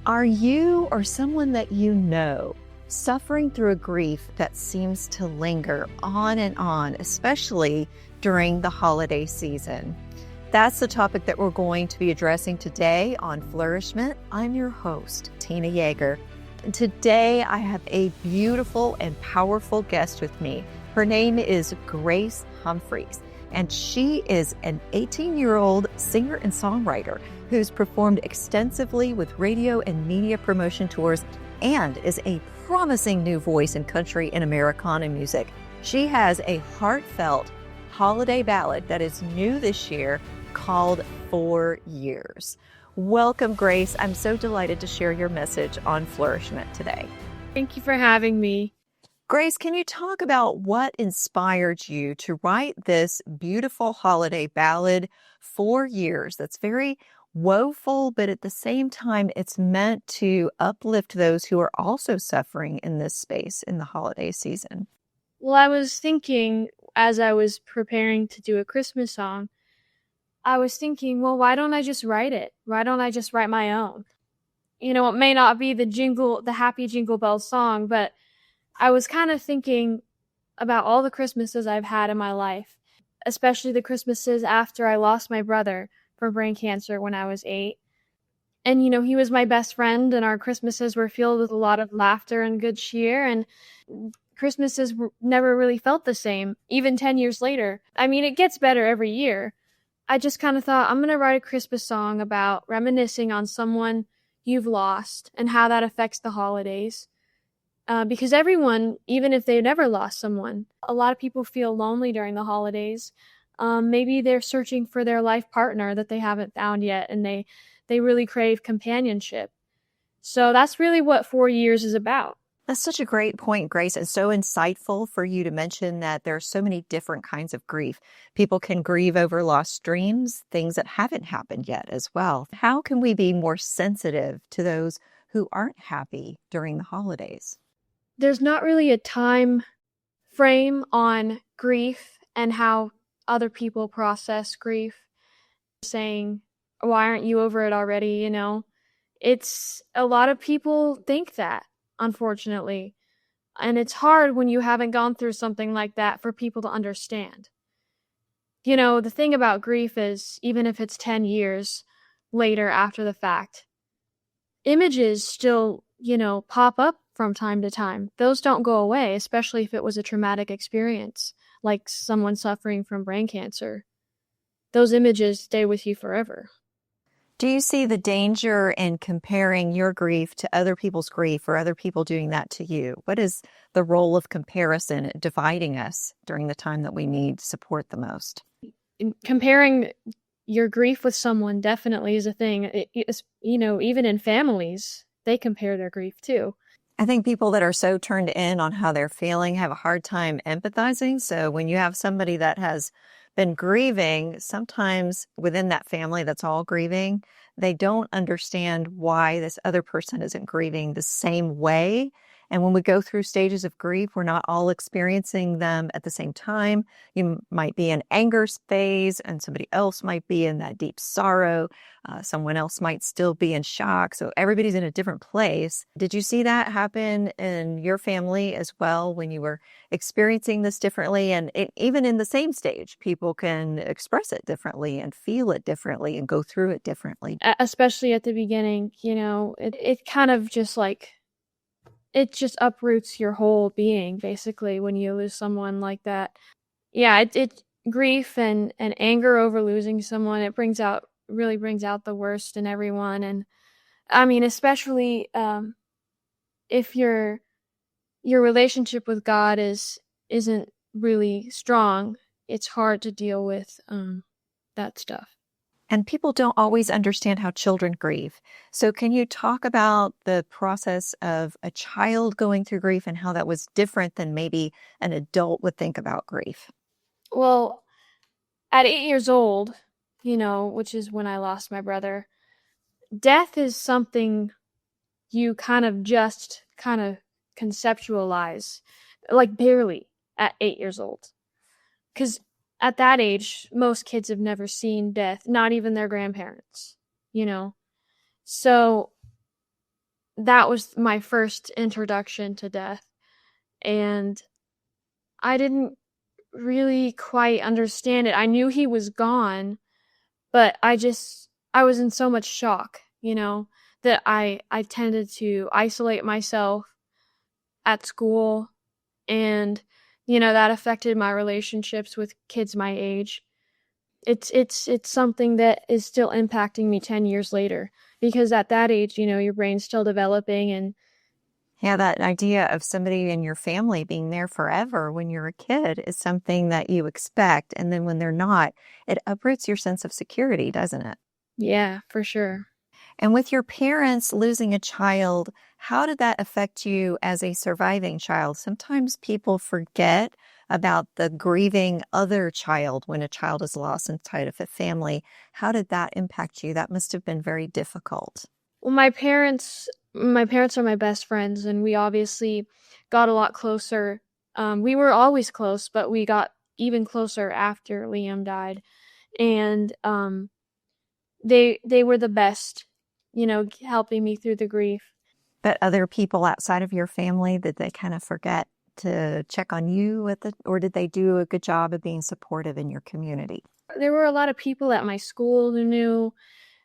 Are you or someone that you know suffering through a grief that seems to linger on and on, especially during the holiday season? That's the topic that we're going to be addressing today on Flourish-Meant. I'm your host, Tina Yeager. And today I have a beautiful and powerful guest with me. Her name is Grace Humphries, and she is an 18-year-old singer and songwriter who's performed extensively with radio and media promotion tours and is a promising new voice in country and Americana music. She has a heartfelt holiday ballad that is new this year called 4 Years. Welcome, Grace. I'm so delighted to share your message on Flourish-Meant today. Thank you for having me. Grace, can you talk about what inspired you to write this beautiful holiday ballad, 4 Years, that's very woeful, but at the same time, it's meant to uplift those who are also suffering in this space in the holiday season? Well, I was thinking as I was preparing to do a Christmas song, I was thinking, well, why don't I just write it? Why don't I just write my own? You know, it may not be the happy Jingle Bells song, but I was kind of thinking about all the Christmases I've had in my life, especially the Christmases after I lost my brother from brain cancer when I was 8. And, you know, he was my best friend, and our Christmases were filled with a lot of laughter and good cheer, and Christmases never really felt the same, even 10 years later. I mean, it gets better every year. I just kind of thought, I'm going to write a Christmas song about reminiscing on someone you've lost and how that affects the holidays. Because everyone, even if they've never lost someone, a lot of people feel lonely during the holidays. Maybe they're searching for their life partner that they haven't found yet, and they really crave companionship. So that's really what 4 Years is about. That's such a great point, Grace, and so insightful for you to mention that there are so many different kinds of grief. People can grieve over lost dreams, things that haven't happened yet as well. How can we be more sensitive to those who aren't happy during the holidays? There's not really a time frame on grief and how other people process grief. Saying, why aren't you over it already? You know, it's a lot of people think that, unfortunately. And it's hard when you haven't gone through something like that for people to understand. You know, the thing about grief is, even if it's 10 years later after the fact, images still, pop up from time to time. Those don't go away, especially if it was a traumatic experience, like someone suffering from brain cancer. Those images stay with you forever. Do you see the danger in comparing your grief to other people's grief or other people doing that to you? What is the role of comparison dividing us during the time that we need support the most? Comparing your grief with someone definitely is a thing. Even in families, they compare their grief too. I think people that are so turned in on how they're feeling have a hard time empathizing. So when you have somebody that has been grieving, sometimes within that family that's all grieving, they don't understand why this other person isn't grieving the same way. And when we go through stages of grief, we're not all experiencing them at the same time. You might be in anger phase and somebody else might be in that deep sorrow. Someone else might still be in shock. So everybody's in a different place. Did you see that happen in your family as well when you were experiencing this differently? And even in the same stage, people can express it differently and feel it differently and go through it differently. Especially at the beginning, it kind of just like, it just uproots your whole being, basically, when you lose someone like that. Yeah, it grief and anger over losing someone, it really brings out the worst in everyone. And I mean, especially if your relationship with God isn't really strong, it's hard to deal with that stuff. And people don't always understand how children grieve. So can you talk about the process of a child going through grief and how that was different than maybe an adult would think about grief? Well, at 8 years old, which is when I lost my brother, death is something you kind of conceptualize, like barely at 8 years old. Because at that age, most kids have never seen death, not even their grandparents, So that was my first introduction to death. And I didn't really quite understand it. I knew he was gone, but I was in so much shock, that I tended to isolate myself at school, and that affected my relationships with kids my age. It's something that is still impacting me 10 years later, because at that age, your brain's still developing. And Yeah, that idea of somebody in your family being there forever when you're a kid is something that you expect. And then when they're not, it uproots your sense of security, doesn't it? yeah, for sure. And with your parents losing a child, how did that affect you as a surviving child? Sometimes people forget about the grieving other child when a child is lost inside of a family. How did that impact you? That must have been very difficult. Well, my parents are my best friends, and we obviously got a lot closer. We were always close, but we got even closer after Liam died. And they were the best, helping me through the grief. But other people outside of your family, did they kind of forget to check on you or did they do a good job of being supportive in your community? There were a lot of people at my school who knew,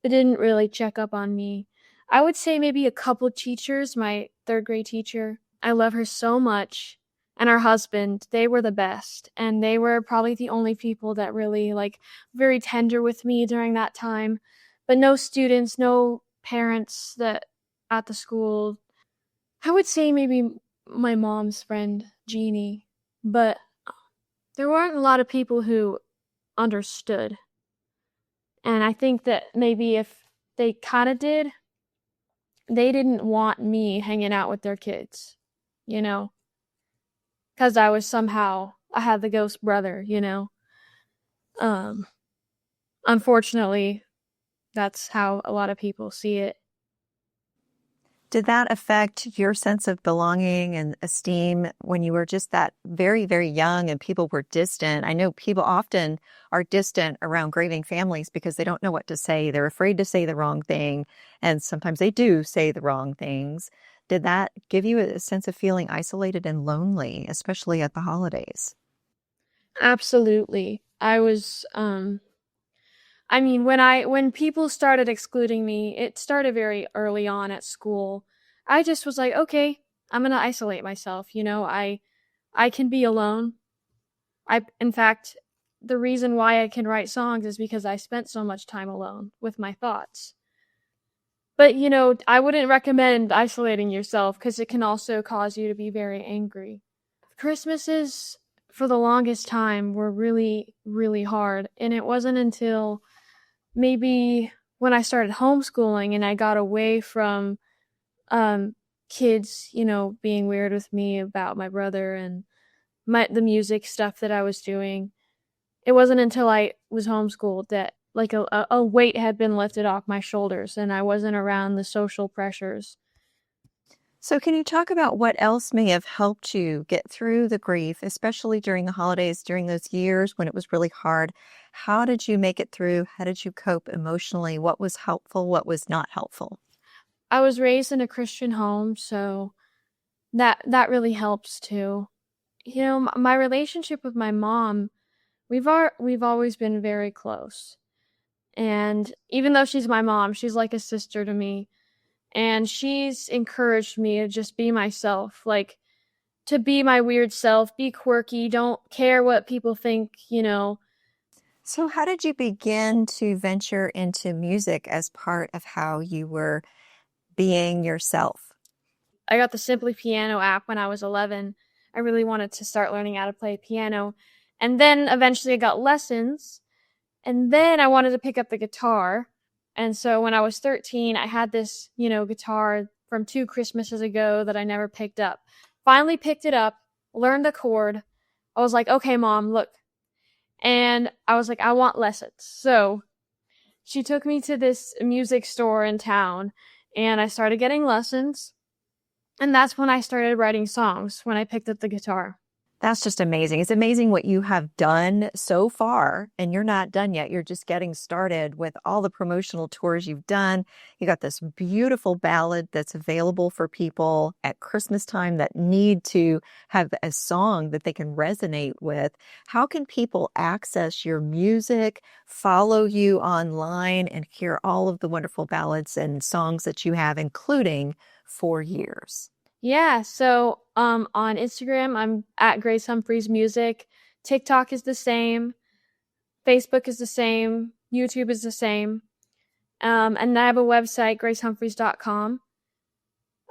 but didn't really check up on me. I would say maybe a couple teachers. My third grade teacher, I love her so much, and her husband, they were the best, and they were probably the only people that really, like, very tender with me during that time. But no students, no parents that at the school. I would say maybe my mom's friend, Jeannie, but there weren't a lot of people who understood. And I think that maybe if they kind of did, they didn't want me hanging out with their kids, you know, because I had the ghost brother. Um, Unfortunately, that's how a lot of people see it. Did that affect your sense of belonging and esteem when you were just that very, very young and people were distant? I know people often are distant around grieving families because they don't know what to say. They're afraid to say the wrong thing, and sometimes they do say the wrong things. Did that give you a sense of feeling isolated and lonely, especially at the holidays? Absolutely. I mean, when people started excluding me, it started very early on at school. I just was like, okay, I'm gonna isolate myself. I can be alone. In fact, the reason why I can write songs is because I spent so much time alone with my thoughts. But I wouldn't recommend isolating yourself because it can also cause you to be very angry. Christmases for the longest time were really, really hard, and it wasn't until maybe when I started homeschooling and I got away from kids, being weird with me about my brother and the music stuff that I was doing. It wasn't until I was homeschooled that like a weight had been lifted off my shoulders and I wasn't around the social pressures. So, can you talk about what else may have helped you get through the grief, especially during the holidays, during those years when it was really hard? How did you make it through? How did you cope emotionally? What was helpful? What was not helpful? I was raised in a Christian home, so that really helps too. My relationship with my mom, we've always been very close. And even though she's my mom, she's like a sister to me. And she's encouraged me to just be myself, like to be my weird self, be quirky, don't care what people think. So, how did you begin to venture into music as part of how you were being yourself? I got the Simply Piano app when I was 11. I really wanted to start learning how to play piano. And then eventually I got lessons. And then I wanted to pick up the guitar. And so when I was 13, I had this, guitar from 2 Christmases ago that I never picked up. Finally picked it up, learned the chord. I was like, okay, mom, look. And I was like, I want lessons. So she took me to this music store in town and I started getting lessons. And that's when I started writing songs, when I picked up the guitar. That's just amazing. It's amazing what you have done so far, and you're not done yet. You're just getting started with all the promotional tours you've done. You got this beautiful ballad that's available for people at Christmas time that need to have a song that they can resonate with. How can people access your music, follow you online, and hear all of the wonderful ballads and songs that you have, including 4 years? Yeah, so on Instagram, I'm at Grace Humphries Music. TikTok is the same. Facebook is the same. YouTube is the same. And I have a website, gracehumphries.com.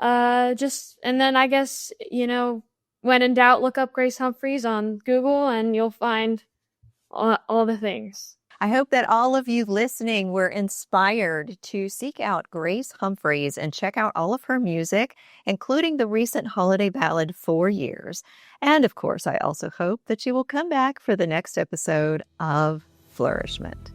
And then I guess, when in doubt, look up Grace Humphries on Google and you'll find all the things. I hope that all of you listening were inspired to seek out Grace Humphries and check out all of her music, including the recent holiday ballad, 4 Years. And of course, I also hope that you will come back for the next episode of Flourish-Meant.